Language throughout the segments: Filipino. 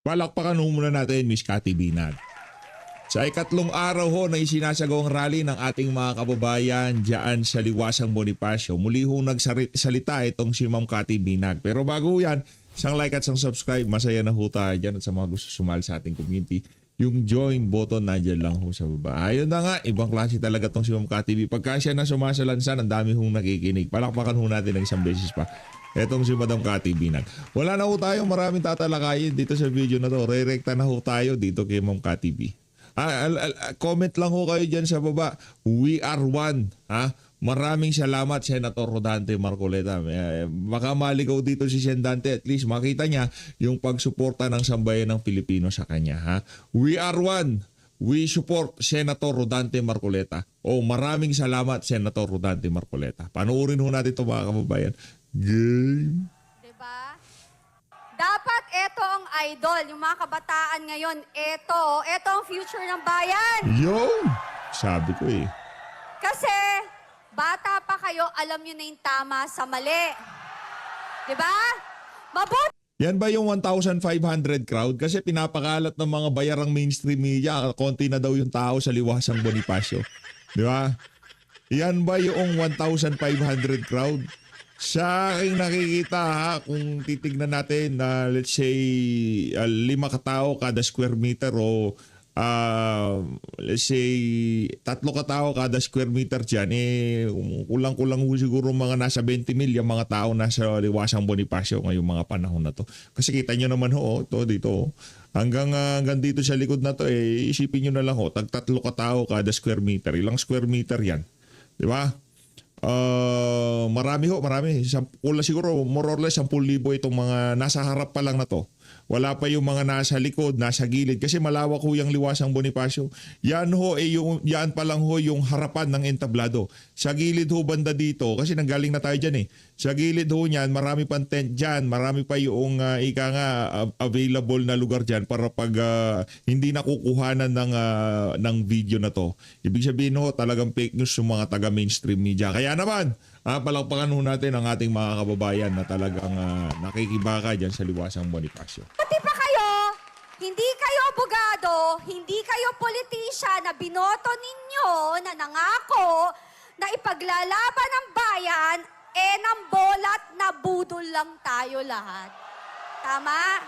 Palakpakan ho muna natin, Miss Cathy Binag. Sa ikatlong araw ho na isinasagawang rally ng ating mga kababayan dyan sa Liwasang Bonifacio, muli ho nagsalita itong si Ma'am Cathy Binag. Pero bago yan, isang like at isang subscribe, masaya na ho tayo dyan at sa mga gusto sumali sa ating community. Yung join button nandiyan lang ho sa baba. Ayun na nga, ibang klase talaga itong si Ma'am Cathy B. Pagka siya na sumasalansan, ang dami hong nakikinig. Palakpakan ho natin ng isang beses pa. Etong si Madam Cathy Binag. Wala na ho tayo maraming tatalakayin dito sa video na to. Re-recta na ho tayo dito kay Ma'am Cathy B. Comment lang ho kayo dyan sa baba. We are one. Maraming salamat, Senator Rodante Marcoleta. Baka maligaw dito si Sen Dante. At least makita niya yung pagsuporta ng sambayan ng Pilipino sa kanya. We are one. We support Senator Rodante Marcoleta. Maraming salamat, Senator Rodante Marcoleta. Panoorin ho natin ito mga kababayan. Game. Diba? Dapat ito ang idol. Yung mga kabataan ngayon, ito ang future ng bayan. Yo! Sabi ko eh. Kasi, bata pa kayo, alam nyo na yung tama sa mali. Diba? Mabuti. Yan ba yung 1,500 crowd? Kasi pinapakalat ng mga bayarang mainstream media, konti na daw yung tao sa Liwasang Bonifacio. Di ba? Yan ba yung 1,500 crowd? Sa aking nakikita, kung titignan natin na let's say 5 katao kada square meter o let's say 3 katao kada square meter dyan, kulang-kulang siguro mga nasa 20 mil yung mga tao nasa Liwasang Bonifacio ngayong mga panahon na to. Kasi kita nyo naman to dito. Hanggang dito sa likod na to, isipin nyo na lang 3 katao kada square meter. Ilang square meter yan? Di ba? Marami. Kulang siguro more or less 10,000 itong mga nasa harap pa lang na to. Wala pa yung mga nasa likod, nasa gilid kasi malawak ho yung Liwasang Bonifacio. Yan pa lang ho yung harapan ng entablado. Sa gilid ho banda dito kasi nanggaling na tayo diyan eh. Sa gilid ho niyan, marami pang tent diyan, marami pa yung available na lugar diyan para pag hindi nakukuhanan ng video na to. Ibig sabihin ho talagang fake news yung mga taga mainstream media. Kaya naman, palakpakan ho natin ang ating mga kababayan na talagang nakikibaka diyan sa Liwasang Bonifacio. Pati pa kayo, hindi kayo abogado, hindi kayo politician na binoto ninyo, na nangako, na ipaglalaban ng bayan, ng bolat na budol lang tayo lahat. Tama?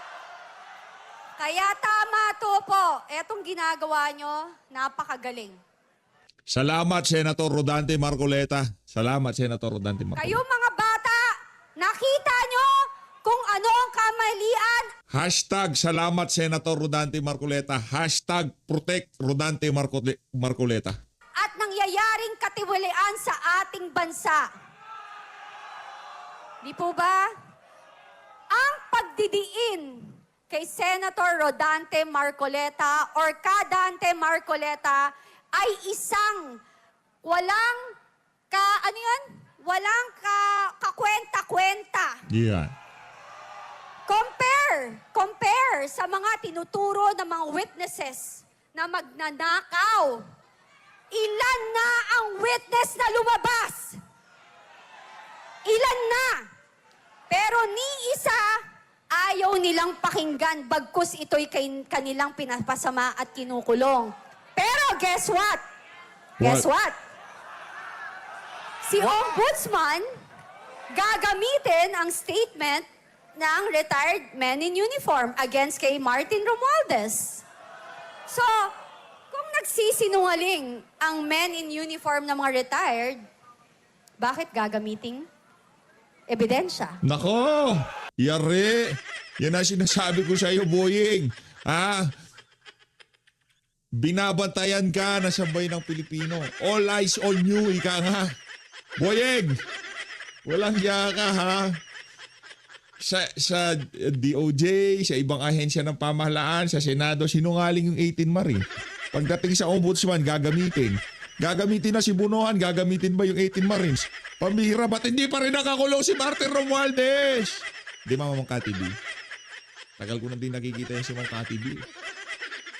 Kaya tama to po. Etong ginagawa nyo, napakagaling. Salamat, Senator Rodante Marcoleta. Salamat, Senator Rodante Marcoleta. Kayo mga bata, nakita nyo kung ano ang kamalian. Hashtag salamat, Senator Rodante Marcoleta. Hashtag protect Rodante Marcoleta. At nangyayaring katiwalian sa ating bansa. Di po ba? Ang pagdidiin kay Senator Rodante Marcoleta or Kadante Marcoleta ay isang walang kakwenta-kwenta. Yeah. Compare sa mga tinuturo ng mga witnesses na magnanakaw. Ilan na ang witness na lumabas? Ilan na? Pero ni isa, ayaw nilang pakinggan bagkus ito'y kanilang pinapasama at kinukulong. Pero guess what? Guess what? Si Ombudsman gagamitin ang statement ng retired men in uniform against kay Martin Romualdez. So, kung nagsisinungaling ang men in uniform na mga retired, bakit gagamiting ebidensya? Nako! Yari! Yan ang sinasabi ko sa iyo, Boying. Binabantayan ka na sabay ng Pilipino. All eyes on you, ika nga. Boying! Walang hiya ka, ha? Sa DOJ, sa ibang ahensya ng pamahalaan, sa Senado, sinungaling yung 18 Marine. Pagdating sa Ombudsman, gagamitin. Gagamitin na si Bunuhan, gagamitin ba yung 18 Marines? Pambihira, ba't hindi pa rin nakakulong si Martin Romualdez? Di ba, Ma'am Cathy B? Tagal ko na din nakikita yung si Ma'am Cathy B.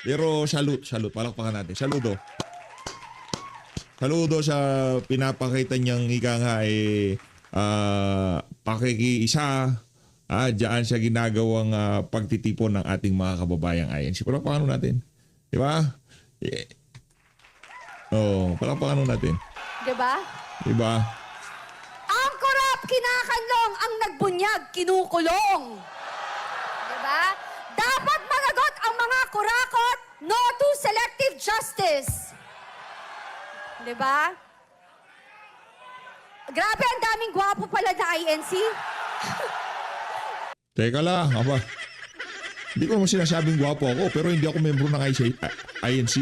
Pero salute, palakpakan natin. Saludo sa pinapakita niyang ika nga pakikiisa, Diyan siya ginagawang pagtitipon ng ating mga kababayang INC. Palakpakan natin. Di ba? Palakpakan natin. Di ba? Di ba? Ang korap, kinakanlong, ang nagbunyag, kinukulong. Di ba? Dapat managot ang mga kurakot, no to selective justice. Di ba? Grabe, ang daming gwapo pala na INC. Teka lang, aba. Hindi ko naman sinasabing gwapo ako, pero hindi ako membro ng INC.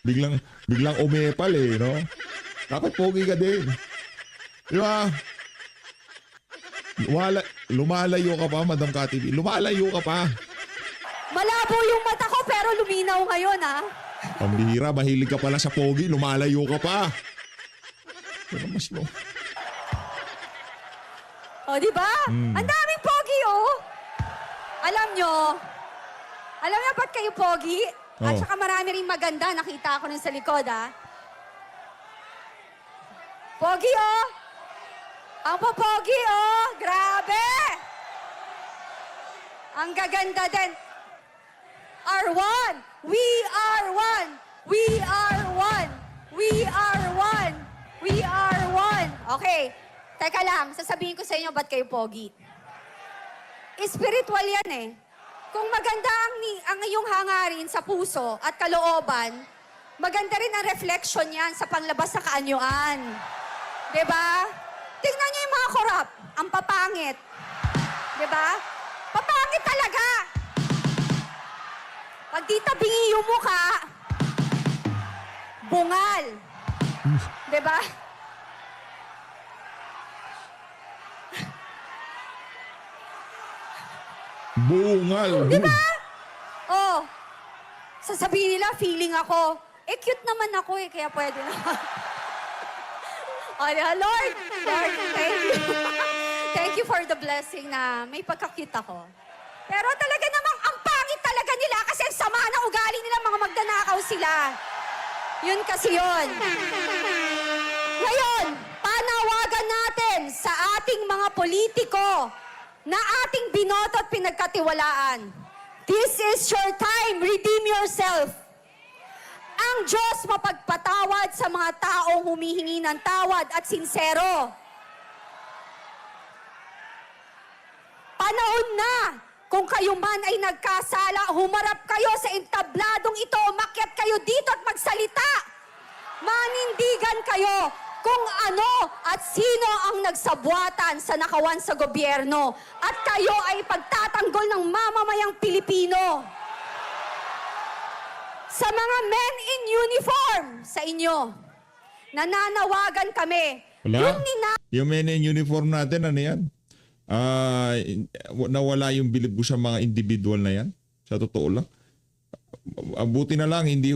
Biglang umepal no? Dapat pogi ka din. Di ba? Lumalayo ka pa, Madam Kati. Lumalayo ka pa. Malabo yung mata ko pero luminaw ngayon, ha? Pambihira, mahilig ka pala sa pogi, lumalayo ka pa. Pero mas mo. O, di ba? Ang daming pogi, oh. Alam nyo ba't kayo pogi? At Oh. saka marami rin maganda, nakita ko nun sa likod, ha? Pogi, oh. Ang popogi, oh. Grabe. Ang gaganda din. R1. We are one. We are one. We are one. We are one. Okay. Teka lang, sasabihin ko sa inyo ba't kayo pogi. Spiritual yan eh. Kung maganda ang iyong hangarin sa puso at kalooban, maganda rin ang reflection yan sa panglabas sa kaanyuan. Diba? Tingnan niyo yung mga korap. Ang papangit. Diba? Papangit talaga. Pag di tabingi yung mukha, bungal. Diba? Bungal. Diba? Oh, sasabihin nila, feeling ako. Cute naman ako kaya pwede na. Lord, thank you. Thank you for the blessing na may pagka-cute ako. Pero talaga namang ang pangit talaga nila kasi ang sama ng ugali nila, mga magdanakaw sila. Yun kasi yun. Ngayon, panawagan natin sa ating mga politiko na ating binoto at pinagkatiwalaan. This is your time. Redeem yourself. Ang Diyos mapagpatawad sa mga taong humihingi ng tawad at sinsero. Panahon na, kung kayo man ay nagkasala, humarap kayo sa entabladong ito, umakyat kayo dito at magsalita. Manindigan kayo kung ano at sino ang nagsabwatan sa nakawan sa gobyerno at kayo ay pagtatanggol ng mamamayang Pilipino. Sa mga men in uniform sa inyo, nananawagan kami. Wala. Yung men in uniform natin, ano yan? Nawala yung bilib ko sa mga individual na yan. Sa totoo lang. Buti na lang, hindi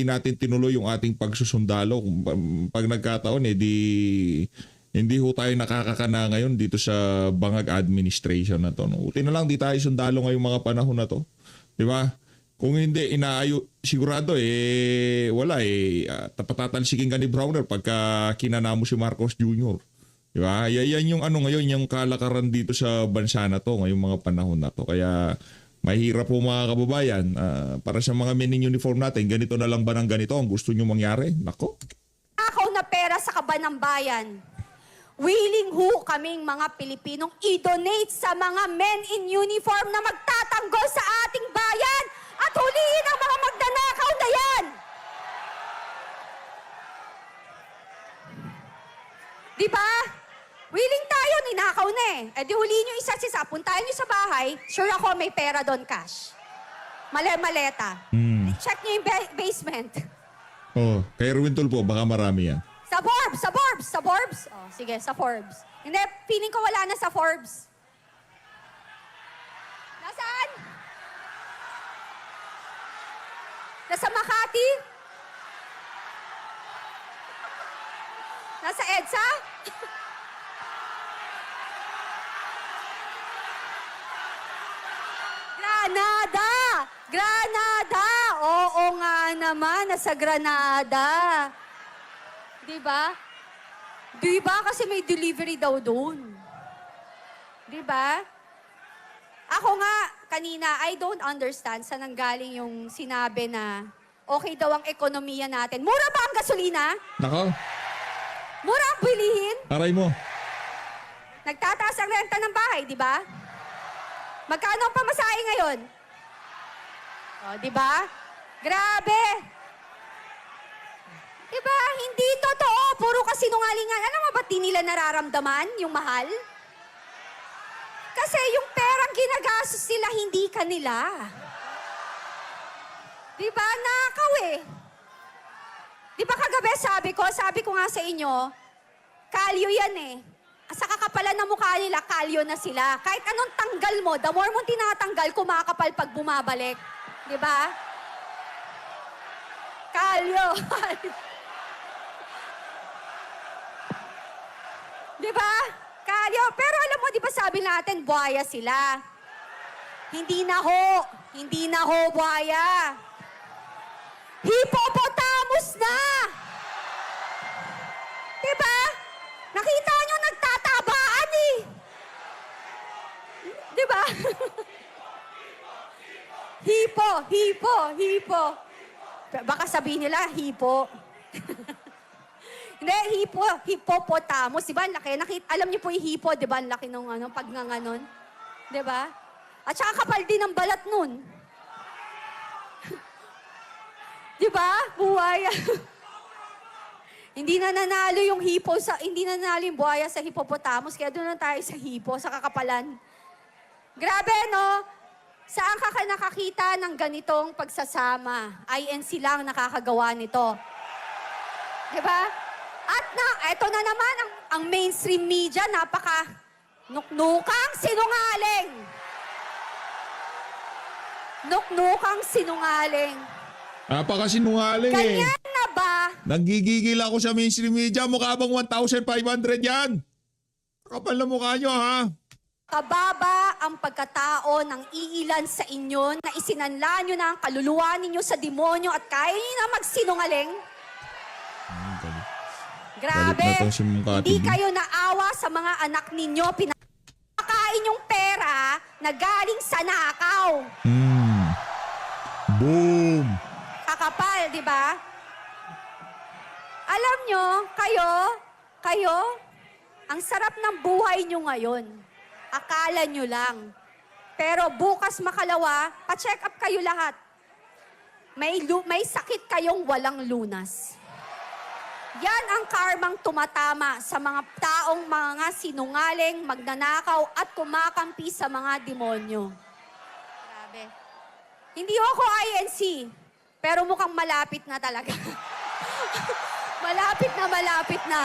natin tinuloy yung ating pagsusundalo. Pag nagkataon, hindi tayo nakakakana ngayon dito sa Bangag administration na to. Buti na lang, di tayo sundalo ngayong mga panahon na to. Di ba? Kung hindi, sigurado wala patatalsikin ka ni Browner pagka kinana mo si Marcos Jr. Diba? Yan yung ngayon, yung kalakaran dito sa bansa na to, ngayong mga panahon na to. Kaya mahirap po mga kababayan, para sa mga men in uniform natin, ganito na lang ba ng ganito ang gusto nyo mangyari? Nako. Ako na pera sa kaban ng bayan. Willing ho kaming mga Pilipinong i-donate sa mga men in uniform na magtatanggol sa ating bayan at huliin ang mga magnanakaw na yan. Diba? Willing tayo, ninakaw na di huliin nyo isa-isa, puntahan nyo sa bahay, sure ako may pera doon cash. Maleta. Check nyo yung basement. Oh, kay Erwin Tulfo, baka marami yan. Sa Forbes. Oh, sige, sa Forbes. Hindi, feeling ko wala na sa Forbes. Nasaan? Nasa Makati? Nasa EDSA? Granada! Oo nga naman, nasa Granada. Diba? Diba? Kasi may delivery daw doon. Di ba? Ako nga, kanina, I don't understand saan nanggaling yung sinabi na okay daw ang ekonomiya natin. Mura ba ang gasolina? Nako, Mura ang bilihin? aray mo. Nagtataas ang renta ng bahay, di ba? Magkano ang pamasahe ngayon? O, di ba? Grabe! Di ba? Hindi totoo. Puro kasinungalingan. Alam mo ba't di nila nararamdaman yung mahal? Kasi yung perang ginagastos sila, hindi kanila. Di ba? Nakaw eh. Di ba kagabi sabi ko nga sa inyo, kalyo yan eh. Sa kakapalan ng mukha nila, kalyo na sila. Kahit anong tanggal mo, the more mong tinatanggal, kumakapal pag bumabalik. Di ba? Kalyo. Di ba? Kalyo. Pero alam mo, di ba sabi natin, buhaya sila. Hindi na ho. Hindi na ho, buhaya. Hippopotamus na! Di ba? Nakita nyo, nagtatabaan eh. Di ba? Hipo. Baka sabihin nila, hipo. Hindi, hippopotamus. Di ba? Ang laki. Alam niyo po yung hipo, di ba? Ang laki ng ano, pag nanganon. Di ba? At saka kapal din ang balat nun. Di ba? Buhaya. Hindi na nanalo yung hindi na nanalo yung buhaya sa hippopotamus, kaya doon lang tayo sa hipo, sa kakapalan. Grabe, no? Saan ka nakakita ng ganitong pagsasama? INC lang nakakagawa nito. Di ba? At eto na naman, ang mainstream media, nuknukang sinungaling. Nuknukang sinungaling. Napakasinungaling eh. Ganyan na ba? Nanggigigil ako sa mainstream media. Mukha bang 1,500 yan? Kapal na mukha nyo, ha? Kababa ang pagkatao ng iilan sa inyo na isinanla nyo na ang kaluluwa ninyo sa demonyo at kaya nyo na magsinungaling? Grabe, Galit na tong si Mong Kati hindi B. kayo naawa sa mga anak ninyo. Pinakain yung pera na galing sa nakaw. Boom! Kakapal, di ba? Alam nyo, kayo, ang sarap ng buhay nyo ngayon. Akala nyo lang. Pero bukas makalawa, pa-check up kayo lahat. May sakit kayong walang lunas. Yan ang karmang tumatama sa mga taong mga sinungaling, magnanakaw at kumakampi sa mga demonyo. Grabe. Hindi ako INC, pero mukhang malapit na talaga. malapit na.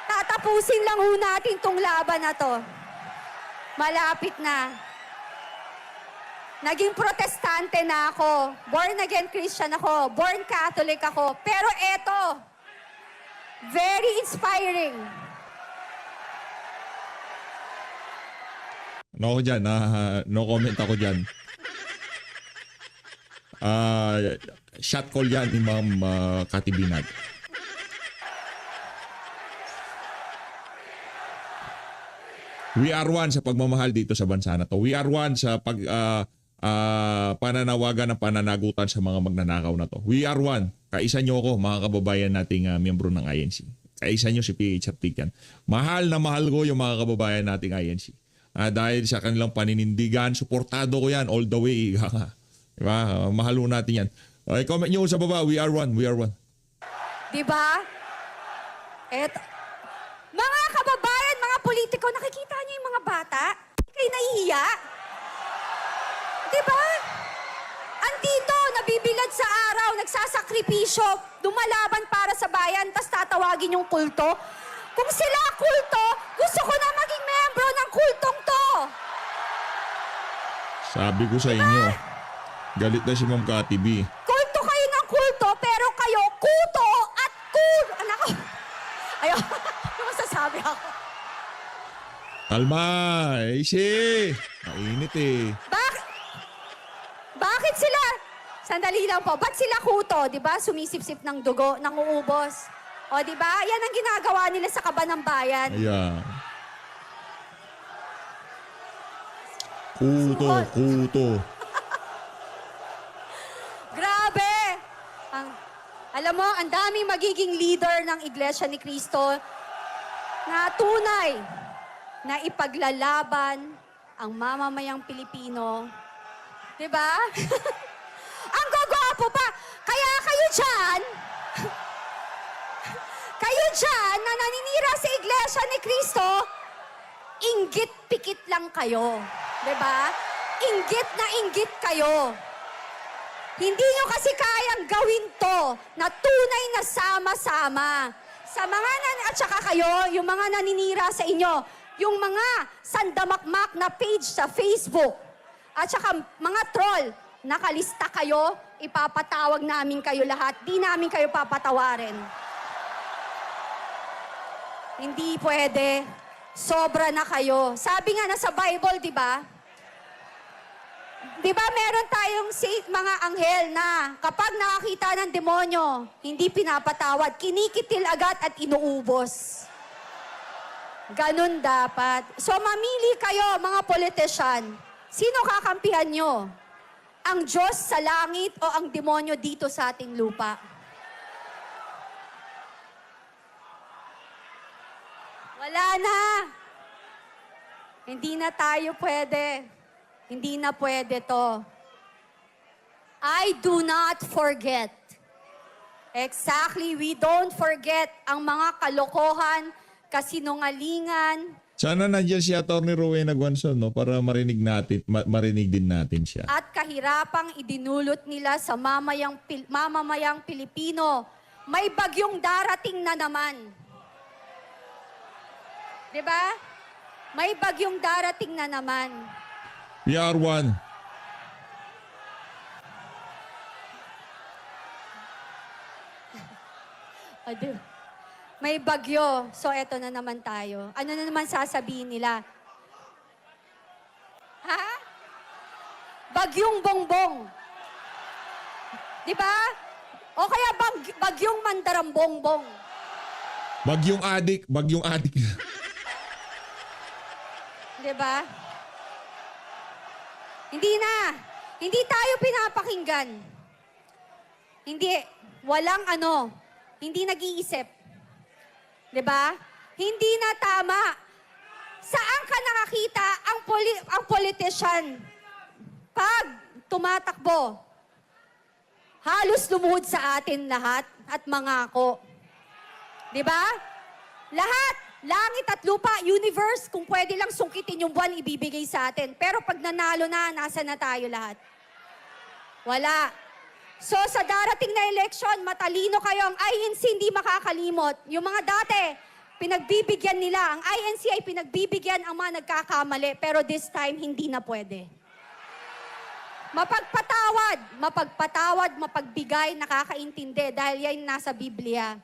Tatapusin lang ho natin tong laban na to. Malapit na. Naging protestante na ako. Born again Christian ako. Born Catholic ako. Pero eto, very inspiring. No ako dyan, no comment ako dyan. Shot call yan ni Ma'am Kati Binag. We are one sa pagmamahal dito sa bansa na to. We are one sa pananawagan ng pananagutan sa mga magnanakaw na to. We are one. Kaisa nyo ako, mga kababayan nating miyembro ng INC. Kaisa nyo si PH Artigan. Mahal na mahal ko yung mga kababayan nating INC. Dahil sa kanilang paninindigan, suportado ko yan all the way. Diba? Mahal mo natin yan. Okay, comment nyo sa baba, we are one, we are one. Diba? Eto. Mga kababayan, mga politiko, nakikita niyo yung mga bata? Hindi kayo nahihiya? Diba? Andito, nabibilad sa araw, nagsasakripisyo, lumalaban para sa bayan, tas tatawagin yung kulto. Kung sila kulto, gusto ko na maging membro ng kultong to. Sabi ko sa inyo, galit na si Ma'am Kati B. Kulto kayo ng kulto, pero kayo kuto at Anak ko. Ayaw, ano masasabi ako? Kalma, easy. Mainit eh. Bakit sila? Sandali lang po. Ba't sila kuto? Di ba? Sumisip-sip ng dugo, nanguubos. O, di ba? Yan ang ginagawa nila sa kaba ng bayan. Ayan. Kuto. Grabe! Alam mo, ang daming magiging leader ng Iglesia ni Cristo na tunay na ipaglalaban ang mamamayang Pilipino. Diba? Ang gagwapo pa! Kaya kayo dyan na naninira sa Iglesia ni Cristo, inggit-pikit lang kayo. Diba? Inggit na inggit kayo. Hindi nyo kasi kayang gawin to na tunay na sama-sama. Sa mga at saka kayo, yung mga naninira sa inyo, yung mga sandamakmak na page sa Facebook, at saka mga troll, nakalista kayo, ipapatawag namin kayo lahat. Di namin kayo papatawarin. Hindi pwede. Sobra na kayo. Sabi nga na sa Bible, di ba? Di ba meron tayong mga anghel na kapag nakakita ng demonyo, hindi pinapatawad, kinikitil agad at inuubos. Ganun dapat. So mamili kayo, mga politician. Sino kakampihan nyo? Ang Diyos sa langit o ang demonyo dito sa ating lupa? Wala na. Hindi na tayo pwede. Hindi na pwede to. I do not forget. Exactly, we don't forget ang mga kalokohan, kasinungalingan, Sana nandiyan si Atty. Rowena Guanzon, no, para marinig din natin siya. at kahirapang idinulot nila sa mamamayang Pilipino. May bagyong darating na naman. 'Di ba? May bagyong darating na naman. We are one. Ado. May bagyo. So, eto na naman tayo. Ano na naman sasabihin nila? Ha? Bagyong bongbong. Di ba? O kaya bagyong mandarambongbong. Bagyong adik. Di ba? Hindi na. Hindi tayo pinapakinggan. Hindi. Walang hindi nag-iisip. 'Di ba? Hindi na tama. Saan ka nakakita ang politician pag tumatakbo? Halos lumuhod sa atin lahat at mangako. 'Di ba? Lahat, langit at lupa, universe, kung pwede lang sungkitin yung buwan ibibigay sa atin. Pero pag nanalo na, nasa na tayo lahat? Wala. So sa darating na eleksyon, matalino kayo. Ang INC hindi makakalimot. Yung mga dati, pinagbibigyan nila. Ang INC ay pinagbibigyan ang mga nagkakamali. Pero this time, hindi na pwede. Mapagpatawad, mapagbigay, nakakaintindi. Dahil yan nasa Biblia.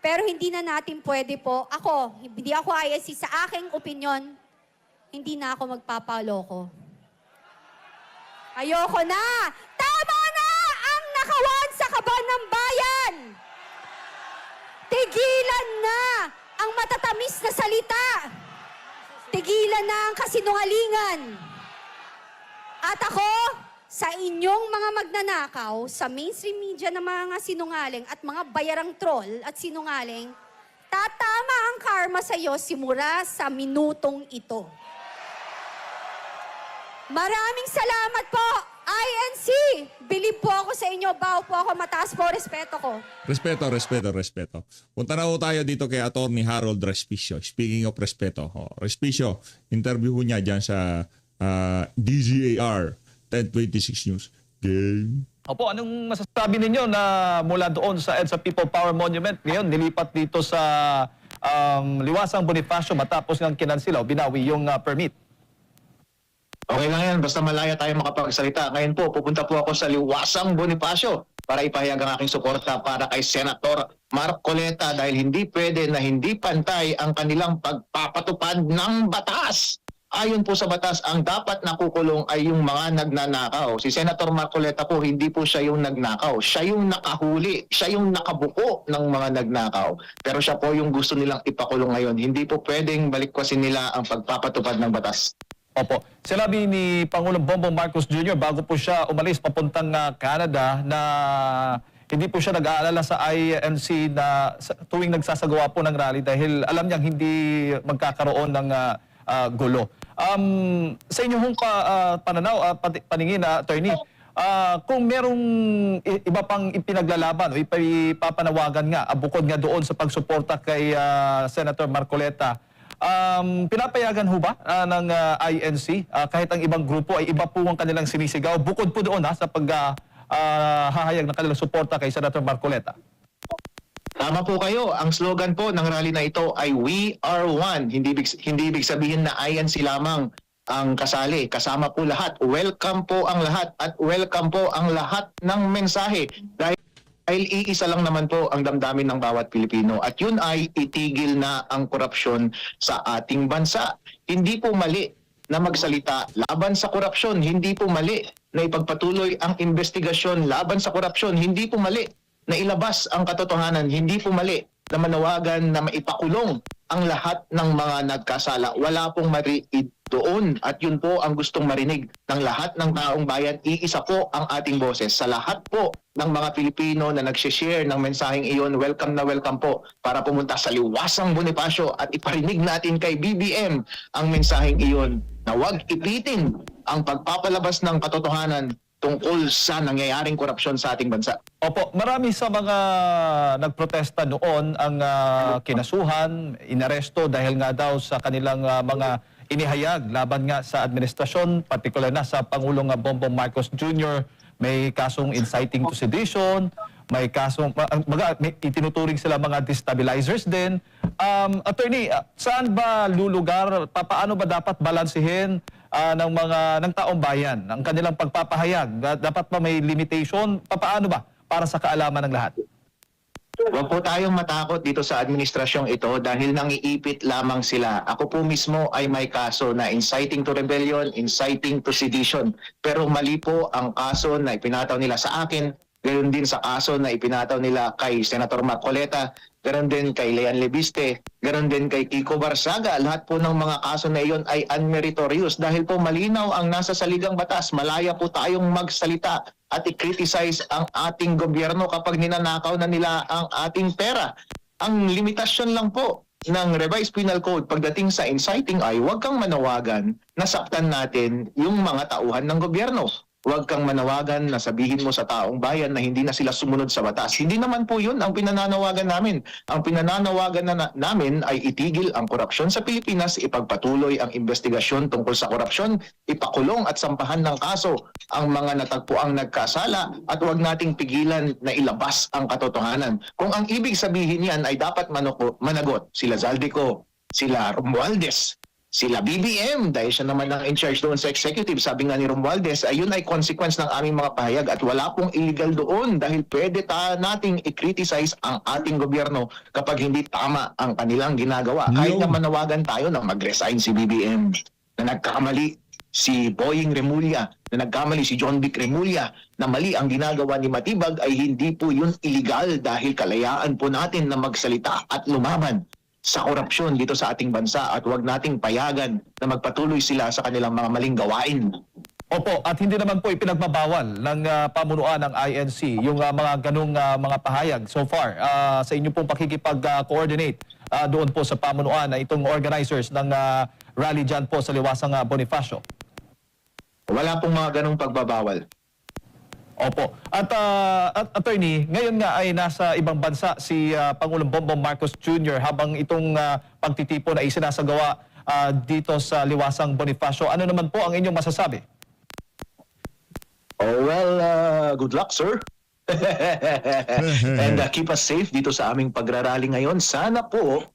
Pero hindi na natin pwede po. Hindi ako INC. Sa aking opinion, hindi na ako magpapaloko. Ayoko na! Tama na! Ang nakawan sa kaban ng bayan! Tigilan na ang matatamis na salita! Tigilan na ang kasinungalingan! At ako, sa inyong mga magnanakaw, sa mainstream media na mga sinungaling at mga bayarang troll at sinungaling, tatama ang karma sa iyo simula sa minutong ito. Maraming salamat po, INC! Bilib po ako sa inyo, bow po ako, mataas po, respeto ko. Respeto. Punta na ho tayo dito kay Atty. Harold Respicio. Speaking of respeto, Respicio, interview ho niya dyan sa DZAR 1026 News. Game. Opo, anong masasabi ninyo na mula doon sa EDSA People Power Monument ngayon nilipat dito sa Liwasang Bonifacio matapos ng kinansila o binawi yung permit? Okay lang yan, basta malaya tayo makapagsalita. Ngayon po, pupunta po ako sa Liwasang Bonifacio para ipahayag ang aking suporta para kay Senator Mark Coleta dahil hindi pwede na hindi pantay ang kanilang pagpapatupad ng batas. Ayon po sa batas, ang dapat nakukulong ay yung mga nagnanakaw. Si Senator Mark Coleta po, hindi po siya yung nagnakaw. Siya yung nakahuli. Siya yung nakabuko ng mga nagnakaw. Pero siya po yung gusto nilang ipakulong ngayon. Hindi po pwedeng balikwasin nila ang pagpapatupad ng batas. Opo. Sinabi ni Pangulong Bongbong Marcos Jr. bago po siya umalis papuntang Canada na hindi po siya nag-aalala sa INC na tuwing nagsasagawa po ng rally dahil alam niyang hindi magkakaroon ng gulo. Sa inyong pananaw, paningin, attorney, kung merong iba pang ipinaglalaban o ipapanawagan nga, bukod nga doon sa pagsuporta kay Senator Marcoleta, pinapayagan ho ba ng INC kahit ang ibang grupo ay iba po ang kanilang sinisigaw bukod po doon sa paghahayag ng kanilang suporta kay Senator Marcoleta? Tama po kayo. Ang slogan po ng rally na ito ay We Are One. Hindi ibig sabihin na INC lamang ang kasali. Kasama po lahat. Welcome po ang lahat at welcome po ang lahat ng mensahe. Dahil iisa lang naman po ang damdamin ng bawat Pilipino at yun ay itigil na ang korupsyon sa ating bansa. Hindi po mali na magsalita laban sa korupsyon. Hindi po mali na ipagpatuloy ang investigasyon laban sa korupsyon. Hindi po mali na ilabas ang katotohanan. Hindi po mali na manawagan na maipakulong ang lahat ng mga nagkasala. Wala pong mali doon at yun po ang gustong marinig ng lahat ng taong bayan. Iisa po ang ating boses. Sa lahat po ng mga Pilipino na nagsishare ng mensaheng iyon, welcome na welcome po para pumunta sa Liwasang Bonifacio at iparinig natin kay BBM ang mensaheng iyon na huwag ipitin ang pagpapalabas ng katotohanan tungkol sa nangyayaring korupsyon sa ating bansa. Opo, marami sa mga nagprotesta noon ang kinasuhan, inaresto dahil nga daw sa kanilang mga inihayag laban nga sa administrasyon, partikular na sa Pangulong Bongbong Marcos Jr. May kasong inciting to sedition, may kasong, may itinuturing sila mga destabilizers din. Attorney, saan ba lulugar, paano ba dapat balansehin ng taong bayan ang kanilang pagpapahayag? Dapat ba may limitation? Paano ba para sa kaalaman ng lahat? Huwag po tayong matakot dito sa administrasyong ito dahil nangiipit lamang sila. Ako po mismo ay may kaso na inciting to rebellion, inciting to sedition. Pero mali po ang kaso na ipinataw nila sa akin, ganoon din sa kaso na ipinataw nila kay Senator Marcoleta, ganoon din kay Lean Lebiste, ganoon din kay Kiko Barsaga. Lahat po ng mga kaso na iyon ay unmeritorious dahil po malinaw ang nasa saligang batas. Malaya po tayong magsalita at i-criticize ang ating gobyerno kapag ninanakaw na nila ang ating pera. Ang limitasyon lang po ng Revised Penal Code pagdating sa inciting ay huwag kang manawagan na saktan natin yung mga tauhan ng gobyerno. Huwag kang manawagan na sabihin mo sa taong bayan na hindi na sila sumunod sa batas. Hindi naman po yun ang pinananawagan namin. Ang pinananawagan namin ay itigil ang korupsyon sa Pilipinas, ipagpatuloy ang investigasyon tungkol sa korupsyon, ipakulong at sampahan ng kaso ang mga natagpuang nagkasala at huwag nating pigilan na ilabas ang katotohanan. Kung ang ibig sabihin yan ay dapat managot sila Zaldico, sila Romualdez, sila BBM, dahil siya naman ang in charge doon sa executive. Sabi nga ni Romualdez, ayun ay consequence ng aming mga pahayag at wala pong illegal doon dahil pwede nating i-criticize ang ating gobyerno kapag hindi tama ang kanilang ginagawa. Kahit na manawagan tayo na mag-resign si BBM, na nagkamali si Boying Remulla, na nagkamali si John Vic Remulla, na mali ang ginagawa ni Matibag ay hindi po yun illegal dahil kalayaan po natin na magsalita at lumaban sa korupsyon dito sa ating bansa at huwag nating payagan na magpatuloy sila sa kanilang mga maling gawain. Opo, at hindi naman po ipinagbabawal ng pamunuan ng INC yung mga ganung mga pahayag so far sa inyo pong pakikipag-coordinate doon po sa pamunuan na itong organizers ng rally dyan po sa Liwasang Bonifacio. Wala pong mga ganung pagbabawal. Opo. At attorney, ngayon nga ay nasa ibang bansa si Pangulong Bongbong Marcos Jr. habang itong pagtitipon ay sinasagawa dito sa Liwasang Bonifacio. Ano naman po ang inyong masasabi? Oh, well, good luck, sir. And keep us safe dito sa aming pagrarally ngayon. Sana po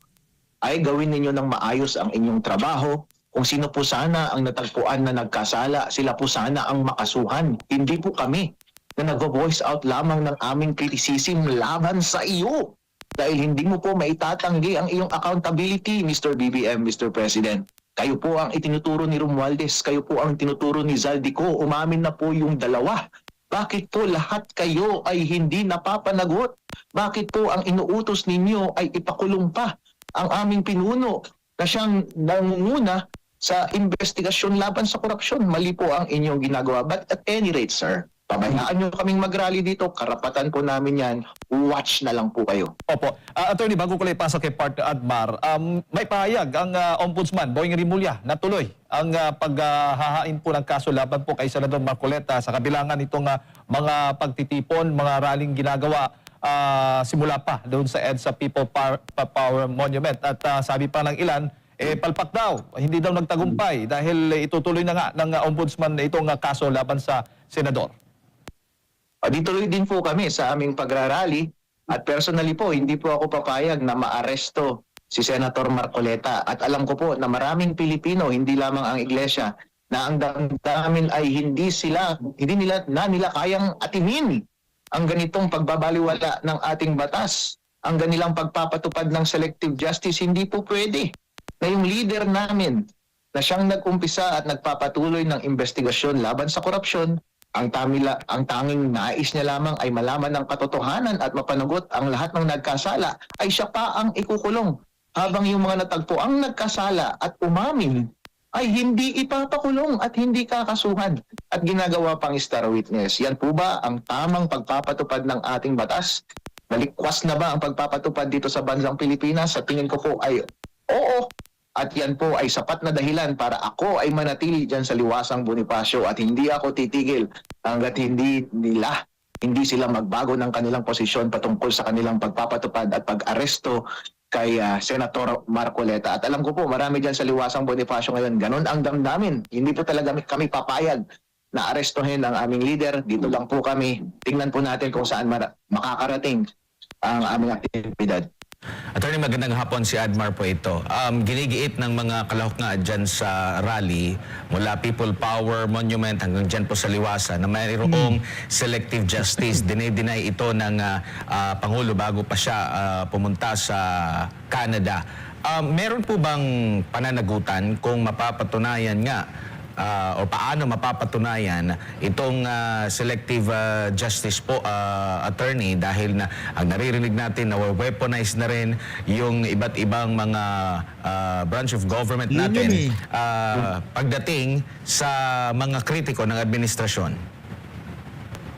ay gawin ninyo ng maayos ang inyong trabaho. Kung sino po sana ang natagpuan na nagkasala, sila po sana ang makasuhan. Hindi po kami na nag-voice out lamang ng aming criticism laban sa iyo. Dahil hindi mo po maitatanggi ang iyong accountability, Mr. BBM, Mr. President. Kayo po ang itinuturo ni Romualdez, kayo po ang tinuturo ni Zaldico, umamin na po yung dalawa. Bakit po lahat kayo ay hindi napapanagot? Bakit po ang inuutos ninyo ay ipakulong pa ang aming pinuno na siyang nangunguna sa investigasyon laban sa korupsyon. Mali po ang inyong ginagawa. But at any rate, sir, pabayaan nyo kaming mag-rally dito. Karapatan po namin yan. Watch na lang po kayo. Opo. Attorney, bago ko lang ipasok kay Partner Admar, may pahayag ang Ombudsman, Boying Rimulya, na tuloy ang paghahain po ng kaso laban po kay Senador Marcoleta sa kabilangan itong mga pagtitipon, mga rallying ginagawa simula pa doon sa EDSA People Power Monument. At sabi pa ng ilan, palpak daw, hindi daw nagtagumpay dahil itutuloy na nga ng Ombudsman itong kaso laban sa Senador. Dituloy din po kami sa aming pagrarally at personally po, hindi po ako papayag na maaresto si Senator Marcoleta. At alam ko po na maraming Pilipino, hindi lamang ang iglesia, na ang damdamin ay hindi nila kayang atimin ang ganitong pagbabaliwala ng ating batas. Ang ganilang pagpapatupad ng selective justice, hindi po pwede na yung leader namin na siyang nag-umpisa at nagpapatuloy ng investigasyon laban sa korupsyon, ang tanging nais niya lamang ay malaman ng katotohanan at mapanagot ang lahat ng nagkasala, ay siya pa ang ikukulong. Habang yung mga natagpo ang nagkasala at umamin, ay hindi ipapakulong at hindi kakasuhan at ginagawa pang star witness. Yan po ba ang tamang pagpapatupad ng ating batas? Balikwas na ba ang pagpapatupad dito sa bansang Pilipinas? Sa tingin ko po ay oo. At yan po ay sapat na dahilan para ako ay manatili dyan sa Liwasang Bonifacio at hindi ako titigil hanggat hindi sila magbago ng kanilang posisyon patungkol sa kanilang pagpapatupad at pag-aresto kay Senator Marcoleta. At alam ko po, marami dyan sa Liwasang Bonifacio ngayon, ganun ang damdamin. Hindi po talaga kami papayag na arestohin ang aming leader. Dito lang po kami. Tingnan po natin kung saan makakarating ang aming aktibidad. Attorney, magandang hapon, si Admar po ito. Ginigiit ng mga kalahok nga dyan sa rally mula People Power Monument hanggang dyan po sa Liwasa na mayroong selective justice. Dinay ito ng Pangulo bago pa siya pumunta sa Canada. Meron po bang pananagutan kung mapapatunayan nga o paano mapapatunayan itong selective justice po, attorney, dahil na ang naririnig natin na weaponize na rin yung iba't ibang mga branch of government Yun natin yun pagdating sa mga kritiko ng administrasyon.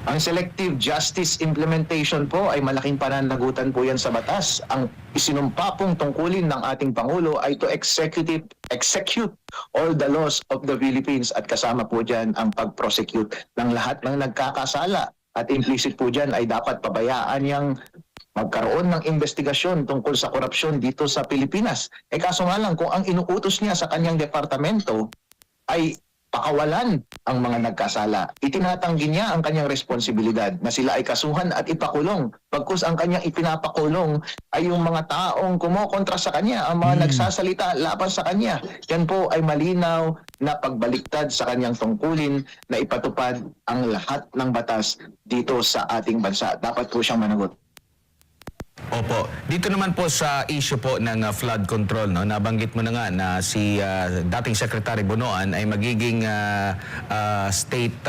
Ang selective justice implementation po ay malaking pananagutan po yan sa batas. Ang isinumpa pong tungkulin ng ating Pangulo ay to execute all the laws of the Philippines at kasama po dyan ang pag-prosecute ng lahat ng nagkakasala. At implicit po dyan ay dapat pabayaan yang magkaroon ng investigasyon tungkol sa korupsyon dito sa Pilipinas. Kaso nga lang, kung ang inuutos niya sa kanyang departamento ay pakawalan ang mga nagkasala, itinatanggi niya ang kanyang responsibilidad na sila ay kasuhan at ipakulong. Pagkus ang kanyang ipinapakulong ay yung mga taong kumokontra sa kanya, ang mga nagsasalita laban sa kanya. Yan po ay malinaw na pagbaliktad sa kanyang tungkulin na ipatupad ang lahat ng batas dito sa ating bansa. Dapat po siyang managot. Opo. Dito naman po sa issue po ng flood control, no, nabanggit mo na nga na si dating Secretary Bonoan ay magiging state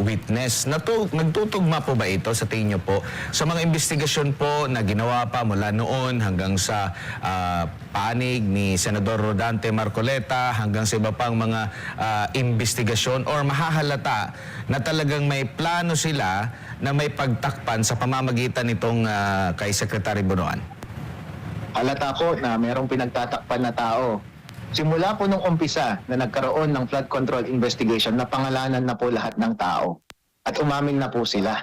witness. Nagtutugma po ba ito sa tingin niyo po sa mga investigasyon po na ginawa pa mula noon hanggang sa panig ni Senador Rodante Marcoleta hanggang sa iba pang mga investigasyon, or mahahalata na talagang may plano sila na may pagtakpan sa pamamagitan nitong kay Secretary Bonoan? Halata ko na mayroong pinagtatakpan na tao. Simula po nung umpisa na nagkaroon ng flood control investigation, napangalanan na po lahat ng tao. At umamin na po sila.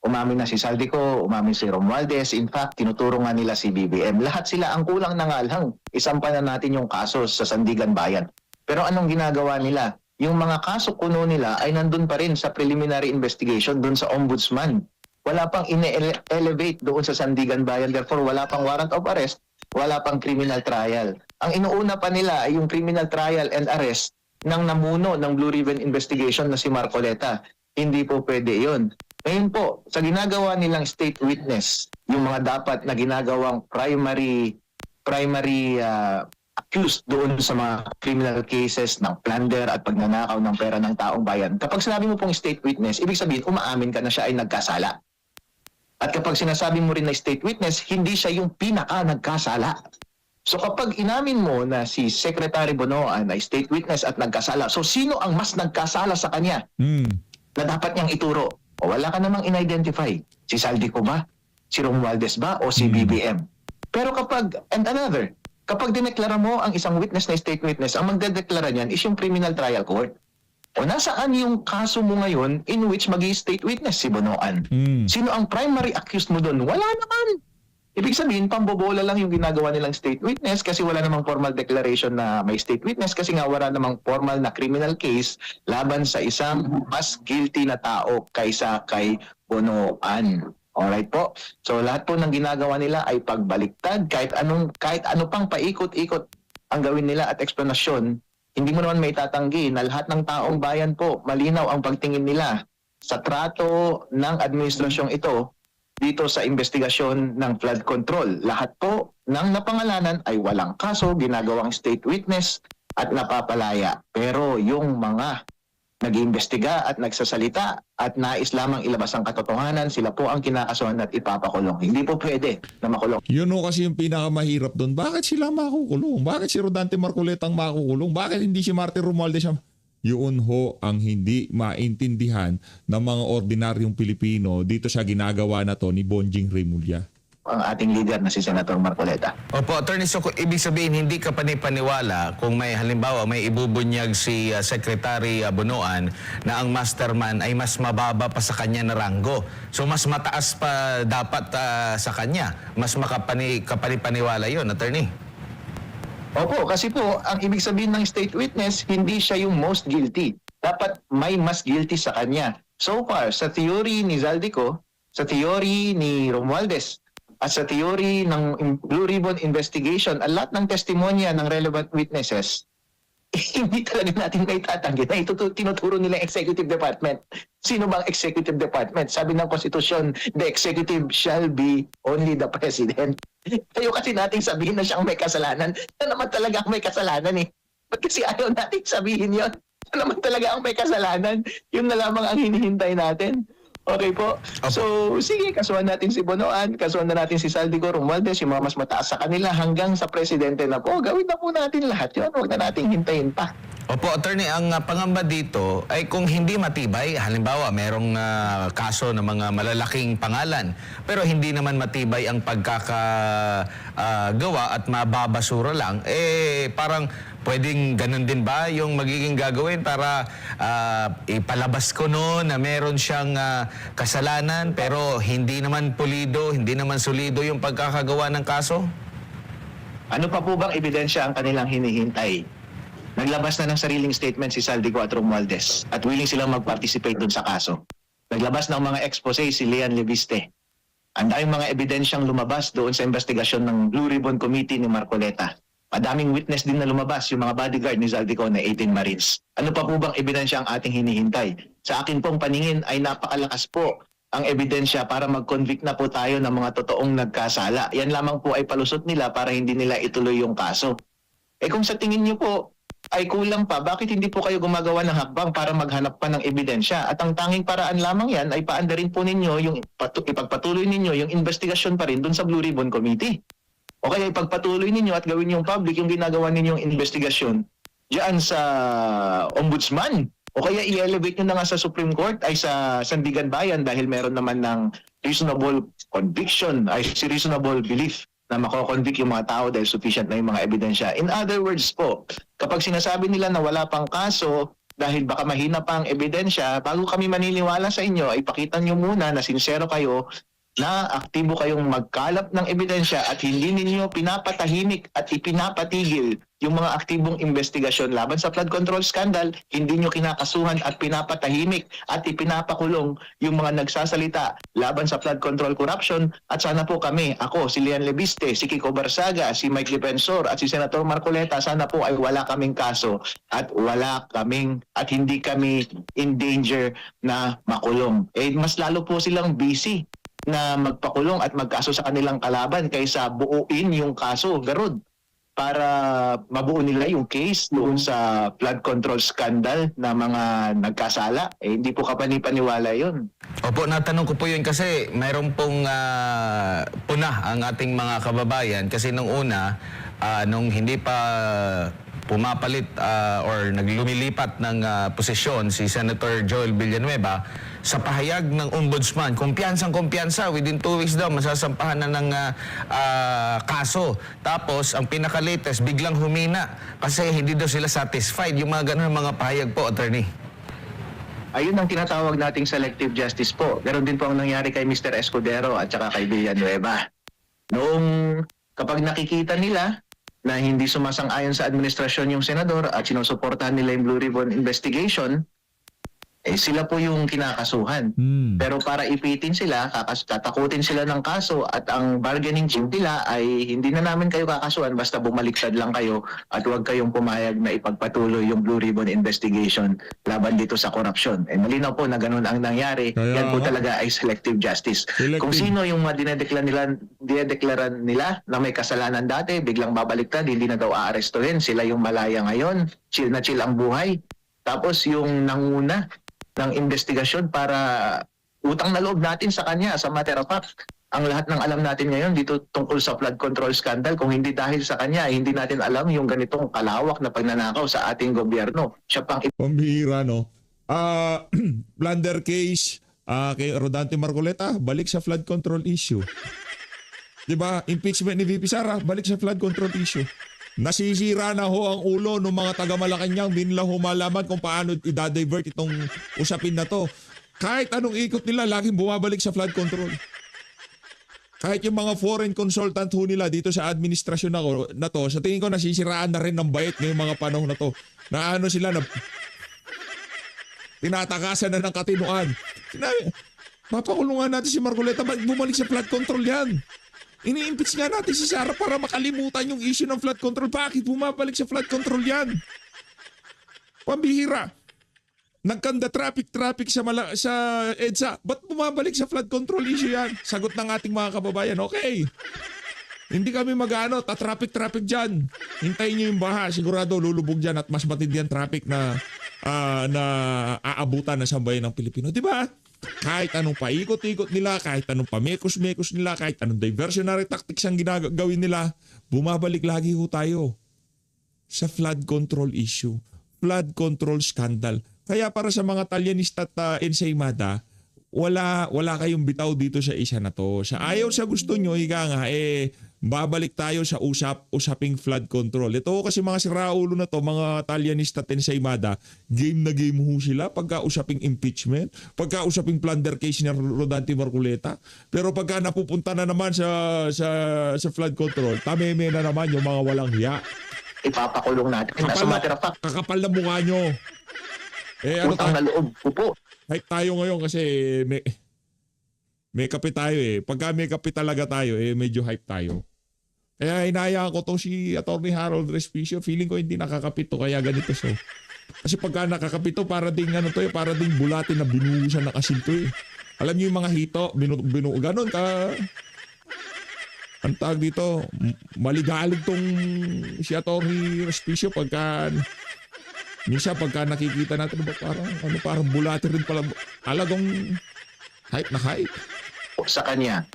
Umamin na si Saldico, umamin si Romualdez. In fact, tinuturo nga nila si BBM. Lahat sila, ang kulang na nga lang, isampa na natin yung kaso sa Sandigan Bayan. Pero anong ginagawa nila? Yung mga kaso kuno nila ay nandun pa rin sa preliminary investigation doon sa ombudsman. Wala pang ine-elevate doon sa Sandigan Bayan. Therefore, wala pang warrant of arrest, wala pang criminal trial. Ang inuuna pa nila ay yung criminal trial and arrest ng namuno ng Blue Ribbon investigation na si Marcoleta. Hindi po pwede yun. Ngayon po, sa ginagawa nilang state witness, yung mga dapat na ginagawang primary accused doon sa mga criminal cases ng plunder at pagnanakaw ng pera ng taong bayan. Kapag sinabi mo pong state witness, ibig sabihin umaamin ka na siya ay nagkasala. At kapag sinasabi mo rin na state witness, hindi siya yung pinaka nagkasala. So kapag inamin mo na si Secretary Bonoan ay state witness at nagkasala, so sino ang mas nagkasala sa kanya na dapat niyang ituro? O wala ka namang in-identify. Si Saldico ba? Si Romualdez ba? O si BBM? Pero kapag dineklara mo ang isang witness na state witness, ang magdedeklara niyan is yung criminal trial court. O nasaan yung kaso mo ngayon in which magi-state witness si Bonoan? Sino ang primary accused mo doon? Wala naman. Ibig sabihin, pambobola lang yung ginagawa nilang state witness kasi wala namang formal declaration na may state witness kasi nga wala namang formal na criminal case laban sa isang mas guilty na tao kaysa kay Bonoan. Alright po. So lahat po ng ginagawa nila ay pagbaliktad kahit ano pang paikot-ikot ang gawin nila at eksplanasyon. Hindi mo naman may tatanggi na lahat ng taong bayan po, malinaw ang pagtingin nila sa trato ng administrasyong ito dito sa investigasyon ng flood control. Lahat po ng napangalanan ay walang kaso, ginagawang state witness at napapalaya. Pero yung mga nag-iimbestiga at nagsasalita at nais lamang ilabas ang katotohanan, sila po ang kinakasuhan at ipapakulong. Hindi po pwede na makulong. Yun o kasi yung pinakamahirap doon. Bakit sila makukulong? Bakit si Rodante Marcoleta ang makukulong? Bakit hindi si Martin Romualdez ang... Yun ho ang hindi maintindihan ng mga ordinaryong Pilipino dito sa ginagawa na to ni Bonjing Remulla. Ang ating leader na si Senator Marcoleta. Opo, Attorney, so ibig sabihin hindi ka panipaniwala kung may halimbawa may ibubunyag si Secretary Bonoan na ang mastermind ay mas mababa pa sa kanya na ranggo. So mas mataas pa dapat sa kanya. Mas kapanipaniwala yun, Attorney. Opo, kasi po, ang ibig sabihin ng state witness, hindi siya yung most guilty. Dapat may mas guilty sa kanya. So far, sa theory ni Zaldico, sa theory ni Romualdez, at sa theory ng Blue Ribbon investigation, at lahat ng testimonya ng relevant witnesses, hindi talaga natin may tatanggi na tinuturo nila yung executive department. Sino bang executive department? Sabi ng konstitusyon, the executive shall be only the president. Tayo kasi nating sabihin na siyang may kasalanan. Siya naman talaga ang may kasalanan eh. Ba't kasi ayaw nating sabihin yon? Siya naman talaga ang may kasalanan. Yun na lamang ang hinihintay natin. Okay po. So, sige, kasuhan natin si Bonoan, kasuhan na natin si Saldico, Romualdez, yung mga mas mataas sa kanila hanggang sa presidente na po. Gawin na po natin lahat yun. Huwag na natin hintayin pa. Opo, Attorney, ang pangamba dito ay kung hindi matibay, halimbawa merong kaso ng mga malalaking pangalan, pero hindi naman matibay ang pagkakagawa at mababasura lang, parang pwedeng ganun din ba yung magiging gagawin para ipalabas ko noon na meron siyang kasalanan pero hindi naman pulido, hindi naman solido yung pagkakagawa ng kaso? Ano pa po bang ebidensya ang kanilang hinihintay? Naglabas na ng sariling statement si Saldico at Romualdez at willing silang mag-participate dun sa kaso. Naglabas ng mga expose si Leon Leviste. Ang daming mga ebidensyang lumabas doon sa investigasyon ng Blue Ribbon Committee ni Marcoleta. Madaming witness din na lumabas, yung mga bodyguard ni Zaldico na 18 Marines. Ano pa po bang ebidensya ang ating hinihintay? Sa akin pong paningin ay napakalakas po ang ebidensya para mag-convict na po tayo ng mga totoong nagkasala. Yan lamang po ay palusot nila para hindi nila ituloy yung kaso. Kung sa tingin niyo po ay kulang pa, bakit hindi po kayo gumagawa ng hakbang para maghanap pa ng ebidensya? At ang tanging paraan lamang yan ay paandarin po ninyo yung ipagpatuloy ninyo yung investigasyon pa rin dun sa Blue Ribbon Committee. O kaya ipagpatuloy ninyo at gawin yung public yung ginagawa ninyong investigasyon diyan sa Ombudsman. O kaya i-elevate nyo na nga sa Supreme Court ay sa Sandigan Bayan dahil meron naman ng reasonable conviction, ay si reasonable belief na mako-convict yung mga tao dahil sufficient na yung mga ebidensya. In other words po, kapag sinasabi nila na wala pang kaso dahil baka mahina pa ang ebidensya, bago kami maniniwala sa inyo, ay pakita nyo muna na sincero kayo na aktibo kayong magkalap ng ebidensya at hindi ninyo pinapatahimik at ipinapatigil yung mga aktibong investigasyon laban sa flood control scandal, hindi nyo kinakasuhan at pinapatahimik at ipinapakulong yung mga nagsasalita laban sa flood control corruption. At sana po kami, ako, si Leon Leviste, si Kiko Barsaga, si Mike Defensor at si Senator Marcoleta, sana po ay wala kaming kaso at hindi kami in danger na makulong. Mas lalo po silang busy na magpakulong at magkaso sa kanilang kalaban kaysa buuin yung kaso, garod, para mabuo nila yung case doon sa flood control scandal na mga nagkasala. Hindi po kapanipaniwala yun. Opo, natanong ko po yun kasi mayroon pong puna ang ating mga kababayan kasi nung una nung hindi pa pumapalit or naglumilipat ng posisyon si Senator Joel Villanueva, sa pahayag ng ombudsman, kumpiyansang-kumpiyansa, within 2 weeks daw, masasampahan na ng kaso. Tapos, ang pinaka-latest, biglang humina kasi hindi daw sila satisfied. Yung mga ganun mga pahayag po, attorney. Ayun ang tinatawag nating selective justice po. Ganon din po ang nangyari kay Mr. Escudero at saka kay Villanueva. Noong kapag nakikita nila na hindi sumasang-ayon sa administrasyon yung senador at sinusuportahan nila yung Blue Ribbon investigation, sila po yung kinakasuhan. Pero para ipitin sila, tatakutin sila ng kaso at ang bargaining chip nila ay hindi na namin kayo kakasuhan basta bumaliktad lang kayo at huwag kayong pumayag na ipagpatuloy yung Blue Ribbon investigation laban dito sa korupsyon. Malinaw po na ganun ang nangyari. Kaya Yan po nga. talaga ay selective justice. Selective. Kung sino yung dinedeklaran nila na may kasalanan dati, biglang babaliktad, hindi na daw aarestuhin. Sila yung malaya ngayon. Chill na chill ang buhay. Tapos yung nanguna ng investigasyon para utang na loob natin sa kanya. Sa matter of fact, ang lahat ng alam natin ngayon dito tungkol sa flood control scandal, kung hindi dahil sa kanya, hindi natin alam yung ganitong kalawak na pagnanakaw sa ating gobyerno. Siya pang Pambihira, no? Blunder case kay Rodante Marcoleta, balik sa flood control issue. 'Di ba? Impeachment ni VP Sara, balik sa flood control issue. Nasisira na ho ang ulo ng mga taga-Malacanang, di nila ho malaman kung paano i-divert itong usapin na to. Kahit anong ikot nila, laging bumabalik sa flood control. Kahit yung mga foreign consultant ho nila dito sa administrasyon na to, sa tingin ko nasisiraan na rin ng bait ngayong mga panahon na to. Na ano sila, na tinatakasan na ng katinuan. Sinabi, papakulungan natin si Marcoleta, bumalik sa flood control yan. Ini-impeach nga natin si Sara para makalimutan yung issue ng flood control. Bakit bumabalik sa flood control yan? Pambihira. Nagkanda traffic sa EDSA. Ba't bumabalik sa flood control issue yan? Sagot ng ating mga kababayan, okay. Hindi kami mag-ano, traffic dyan. Hintayin nyo yung baha. Sigurado lulubog dyan at mas matindi ang traffic na aabutan ng sambayan ng Pilipino. Diba? Kahit anong paikot-ikot nila, kahit anong pamekos-mekos nila, kahit anong diversionary tactics ang ginagawin nila, bumabalik lagi ho tayo sa flood control issue, flood control scandal. Kaya para sa mga Talyanista at ensaymada, wala kayong bitaw dito sa isa na to. Sa ayaw sa gusto nyo, babalik tayo sa usaping flood control. Ito kasi mga siraulo na to, mga Talyanista at ensaymada, game na game ho sila pagka usaping impeachment, pagka usaping plunder case ni Rodante Marcoleta. Pero pagka napupunta na naman sa flood control, tameme na naman yung mga walang hiya. ipapakulong natin. As a matter of fact, Kakapal na mukha nyo. utang na loob ko po. Hype tayo ngayon kasi may kape tayo eh. Pagka may kape talaga tayo medyo hype tayo. Kaya hinayaan ko to si Atty. Harold Respicio. Feeling ko hindi nakakapit to kaya ganito so. Kasi pagka nakakapit to para ding para ding bulatin na binuhusan ng asin to eh. Alam niyo yung mga hito, ganun ka. Ang tawag dito, maligalig tong si Atty. Respicio pagka minsan pagka nakikita natin parang bulatin rin pala. Alagang hype na hype. Sa kanya,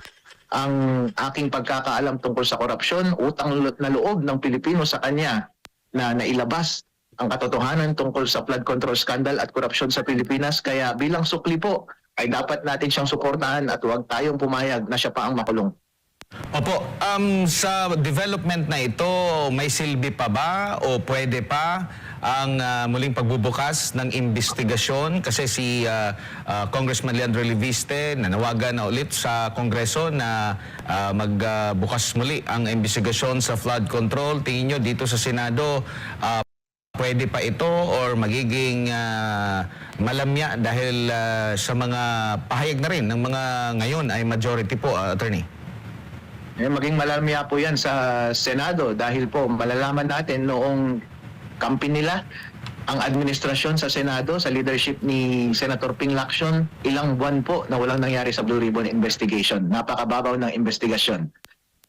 ang aking pagkakaalam tungkol sa korupsyon, utang na loob ng Pilipino sa kanya na nailabas ang katotohanan tungkol sa flood control scandal at korupsyon sa Pilipinas. Kaya bilang sukli po, ay dapat natin siyang suportahan at huwag tayong pumayag na siya pa ang makulong. Opo, sa development na ito, may silbi pa ba o pwede pa ang muling pagbubukas ng investigasyon? Kasi si Congressman Leandro Leviste nanawagan na ulit sa Kongreso na magbukas muli ang investigasyon sa flood control. Tingin nyo dito sa Senado, pwede pa ito or magiging malamya dahil sa mga pahayag na rin ng mga ngayon ay majority po, Attorney? Maging malamya po yan sa Senado dahil po malalaman natin noong kampi nila ang administrasyon sa Senado sa leadership ni Senator Ping Lacson, ilang buwan po na walang nangyari sa Blue Ribbon investigation. Napakababaw ng investigasyon.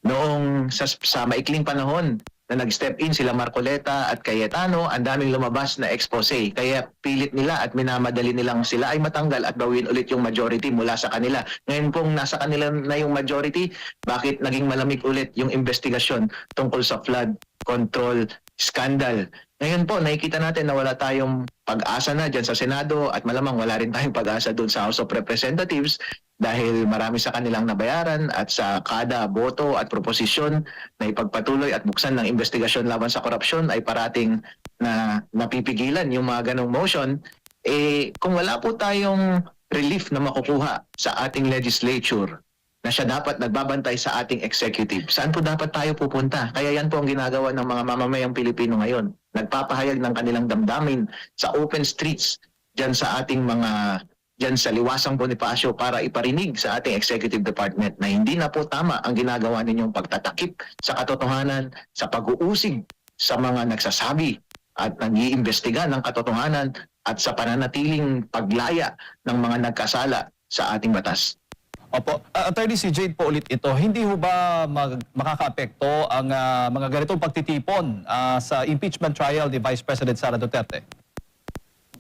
Noong sa maikling panahon na nag-step in sila Marcoleta at Cayetano, ang daming lumabas na expose. Kaya pilit nila at minamadali nilang sila ay matanggal at bawin ulit yung majority mula sa kanila. Ngayon pong nasa kanila na yung majority, bakit naging malamig ulit yung investigasyon tungkol sa flood control scandal? Ngayon po, nakikita natin na wala tayong pag-asa na dyan sa Senado at malamang wala rin tayong pag-asa doon sa House of Representatives dahil marami sa kanilang nabayaran at sa kada boto at proposisyon na ipagpatuloy at buksan ng investigasyon laban sa korupsyon ay parating na napipigilan yung mga ganong motion. Kung wala po tayong relief na makukuha sa ating legislature na siya dapat nagbabantay sa ating executive, saan po dapat tayo pupunta? Kaya yan po ang ginagawa ng mga mamamayang Pilipino ngayon. Nagpapahayag ng kanilang damdamin sa open streets dyan sa ating mga dyan sa Liwasang Bonifacio para iparinig sa ating executive department na hindi na po tama ang ginagawa ninyong pagtatakip sa katotohanan, sa pag-uusig sa mga nagsasabi at nag-iimbestiga ng katotohanan at sa pananatiling paglaya ng mga nagkasala sa ating batas. Opo. Attorney, si Jade po ulit ito. Hindi ho ba makaka-apekto ang mga ganitong pagtitipon sa impeachment trial ni Vice President Sara Duterte?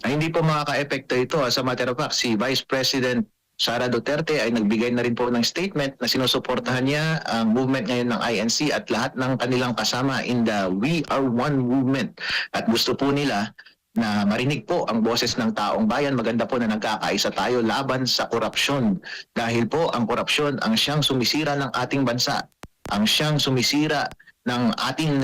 Hindi po makaka-epekto ito. As a matter of fact, si Vice President Sara Duterte ay nagbigay na rin po ng statement na sinusuportahan niya ang movement ngayon ng INC at lahat ng kanilang kasama in the We Are One movement. At gusto po nila na marinig po ang boses ng taong bayan. Maganda po na nagkakaisa tayo laban sa korupsyon. Dahil po ang korupsyon ang siyang sumisira ng ating bansa. Ang siyang sumisira ng ating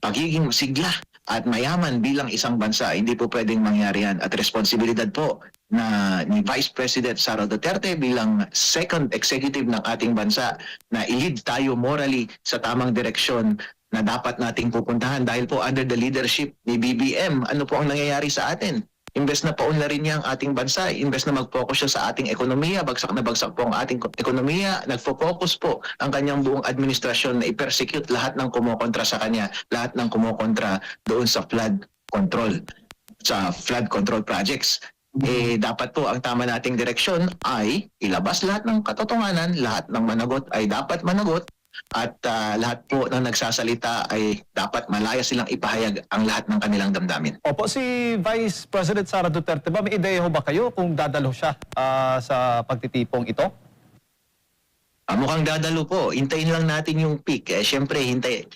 pagiging sigla at mayaman bilang isang bansa. Hindi po pwedeng mangyari yan. At responsibilidad po na ni Vice President Sara Duterte bilang second executive ng ating bansa na i-lead tayo morally sa tamang direksyon na dapat nating pupuntahan dahil po under the leadership ni BBM, ano po ang nangyayari sa atin? Imbes na paunlarin niya ang ating bansa, imbes na mag-focus siya sa ating ekonomiya, bagsak na bagsak po ang ating ekonomiya, nagfo-focus po ang kanyang buong administrasyon na i-persecute lahat ng kumokontra sa kanya, lahat ng kumokontra doon sa flood control projects. Dapat po ang tama nating direksyon ay ilabas lahat ng katotohanan, lahat ng managot ay dapat managot, at lahat po ng nagsasalita ay dapat malaya silang ipahayag ang lahat ng kanilang damdamin. Opo, si Vice President Sara Duterte ba, may ideya ho ba kayo kung dadalo siya sa pagtitipong ito? Mukhang dadalo po. Hintayin lang natin yung peak. Siyempre,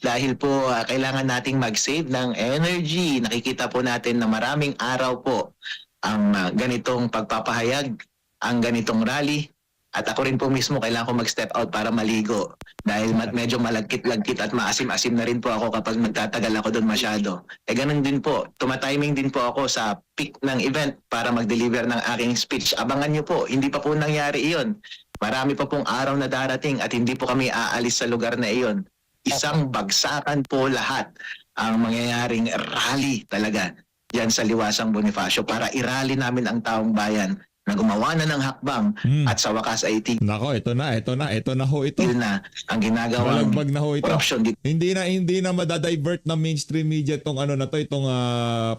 dahil po kailangan nating mag-save ng energy. Nakikita po natin na maraming araw po ang ganitong pagpapahayag, ang ganitong rally. At ako rin po mismo kailangan ko mag-step out para maligo. Dahil medyo malagkit-lagkit at maasim-asim na rin po ako kapag magtatagal ako doon masyado. Ganun din po. Tumatiming din po ako sa peak ng event para mag-deliver ng aking speech. Abangan nyo po, hindi pa po nangyari iyon. Marami pa pong araw na darating at hindi po kami aalis sa lugar na iyon. Isang bagsakan po lahat ang mangyayaring rally talaga diyan sa Liwasang Bonifacio para irally namin ang taong bayan na gumawa na ng hakbang at sa wakas ay Nako, ito na ho ito. tigil na ang ginagawang Balagbag na ho ito. korupsyon dito. Hindi na madadivert ng mainstream media itong itong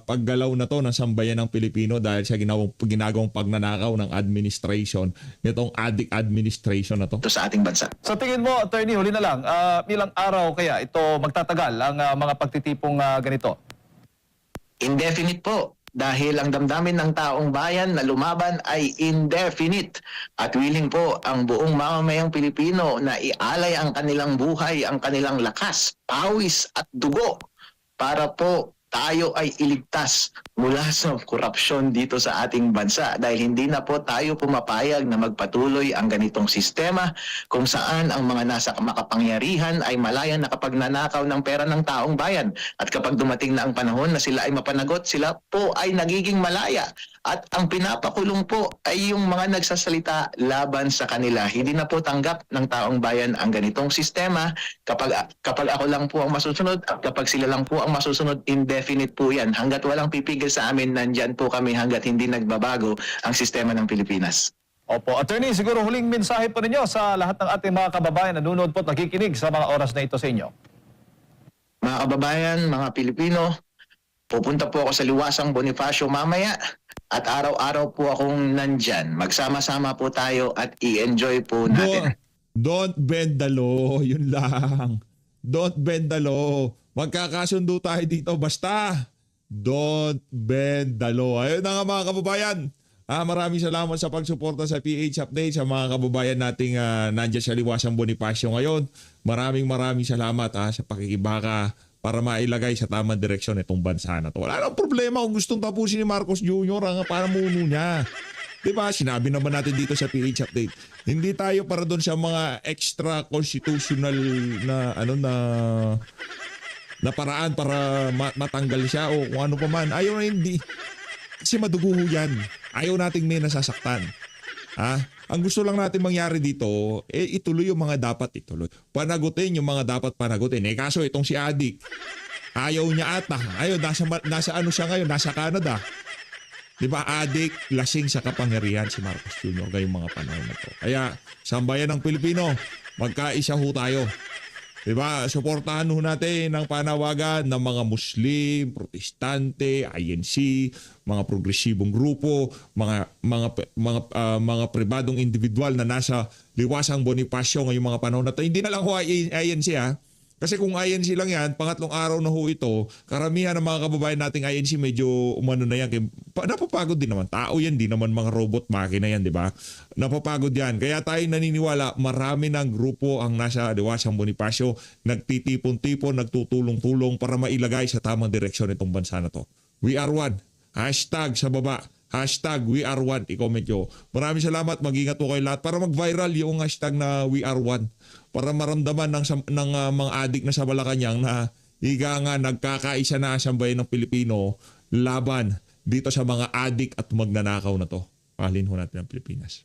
paggalaw na to ng sambayan ng Pilipino dahil sa ginagawang pagnanakaw ng administration, itong addict administration na to. Sa ating bansa. Sa tingin mo, Attorney, huli na lang, ilang araw kaya ito magtatagal ang mga pagtitipong ganito? Indefinite po. Dahil ang damdamin ng taong bayan na lumaban ay indefinite at willing po ang buong mamamayang Pilipino na ialay ang kanilang buhay, ang kanilang lakas, pawis at dugo para po tayo ay iligtas mula sa korupsyon dito sa ating bansa dahil hindi na po tayo pumapayag na magpatuloy ang ganitong sistema kung saan ang mga nasa makapangyarihan ay malaya nakapagnanakaw ng pera ng taong bayan at kapag dumating na ang panahon na sila ay mapanagot, sila po ay nagiging malaya at ang pinapakulong po ay yung mga nagsasalita laban sa kanila. Hindi na po tanggap ng taong bayan ang ganitong sistema kapag ako lang po ang masusunod at kapag sila lang po ang masusunod, indefinite po yan. Hanggat walang pipigil sa amin, nandyan po kami hanggat hindi nagbabago ang sistema ng Pilipinas. Opo. Attorney, siguro huling mensahe po ninyo sa lahat ng ating mga kababayan na nanonood po at nakikinig sa mga oras na ito sa inyo. Mga kababayan, mga Pilipino, pupunta po ako sa Liwasang Bonifacio mamaya at araw-araw po akong nandyan. Magsama-sama po tayo at i-enjoy po natin. Don't bend the law, yun lang. Don't bend the law. Magkakasundo tayo dito. Basta, don't bend the law. Ayun na nga mga kababayan. Maraming salamat sa pagsuporta sa PH Update sa mga kababayan nating nandiyan sa Liwasang Bonifacio ngayon. Maraming salamat sa pakikibaka para mailagay sa tamang direksyon itong bansa na to. Wala nang problema kung gustong tapusin ni Marcos Jr. ang paramuno niya. Diba? Sinabi naman natin dito sa PH Update. Hindi tayo para doon sa mga extra constitutional na paraan para matanggal siya o kung ano pa man. Ayaw na hindi. Kasi madugo yan. Ayaw nating may nasasaktan. Ang gusto lang natin mangyari dito, ituloy yung mga dapat ituloy. Panagutin yung mga dapat panagutin. Kaso itong si Adik, ayaw niya ata. Ayaw, nasa ano siya ngayon? Nasa Canada. Di ba, Adik, lasing sa kapangyarihan si Marcos Jr. ngayong mga panahon na to. Kaya, sambayan ng Pilipino, magkaisa ho tayo. Diba? Suportahan ho natin ang panawagan ng mga Muslim, Protestante, INC, mga progresibong grupo, mga pribadong individual na nasa Liwasang Bonifacio ngayong mga panahon na ito. Hindi na lang ho INC Kasi kung INC lang yan, pangatlong araw na ho ito, karamihan ng mga kababayan nating INC medyo umano na yan. Napapagod din naman. Tao yan, di naman mga robot, makina yan, di ba? Napapagod yan. Kaya tayo naniniwala, marami ng grupo ang nasa Liwasang Bonifacio, nagtitipon-tipon, nagtutulong-tulong para mailagay sa tamang direksyon itong bansa na to. We are one. Hashtag sa baba. Hashtag We Are One. I-comment nyo. Maraming salamat. Mag-ingat po kayo lahat para mag-viral yung hashtag na We Are One. Para maramdaman ng mga adik na sa Malacanang na higa nga nagkakaisa na sa bayan ng Pilipino laban dito sa mga adik at magnanakaw na to. Pahalin ho natin ang Pilipinas.